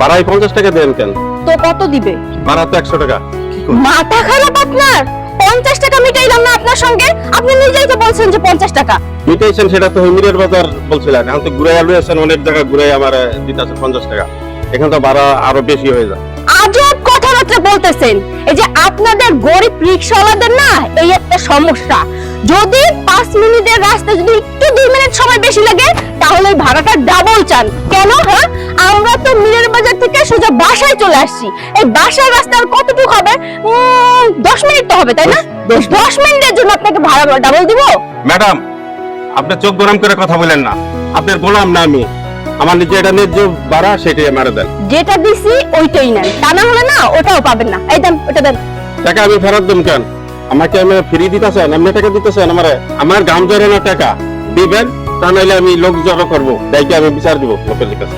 ভাড়ায় 50 টাকা দেন কেন? তো কত দিবে? ভাড়া তো 100 টাকা। মাথা খারাপ আপনার? 50 টাকা মিটাইলাম না আপনার সঙ্গে? আপনি নিজেই তো বলছেন যে 50 টাকা। মিটাইছেন সেটা তো মিরের বাজার বলছিলেন, এখন তো ঘুরে আলুয়েছেন অনেক জায়গা ঘুরে আমার দিতেছে 50 টাকা। এখন তো ভাড়া আরো বেশি হয়ে যায়। আজব কথাবার্তা বলতেছেন। এই যে আপনাদের গরিব রিকশাওয়ালাদের না এই একটা সমস্যা, যদি 5 মিনিটের রাস্তা যদি একটু 2 মিনিট সময় বেশি লাগে তাহলে ভাড়াটা ডাবল চান কেন? হ্যাঁ, আমরা তো মিরের বাজার থেকে সোজা বাসায় চলে আসছি। এই বাসার রাস্তা আর কতটুকু হবে? 10 মিনিট তো হবে, তাই না? 10 মিনিটের জন্য আপনাকে ভাড়া ডাবল দিব? ম্যাডাম, আপনি চোখ গরম করে কথা বলেন না। আপনার গোলাম না আমি। আমার নিজে এটা ন্যায্য ভাড়া সেটাই আমারে দেন। যেটা দিছি ওইটাই নেন, তা না হলে না ওটাও পাবেন না। এই দেন, ওটা দেন। টাকা আমি ফেরত দেব কেন? আমাকে আমি ফ্রি দিতেছেন? এমনি টাকা দিতেছেন আমারে? আমার গাম জড়ানো টাকা দিবেন, তা নাইলে আমি লোক জড়ো করবো, দেখে আমি বিচার দিব লোকের কাছে।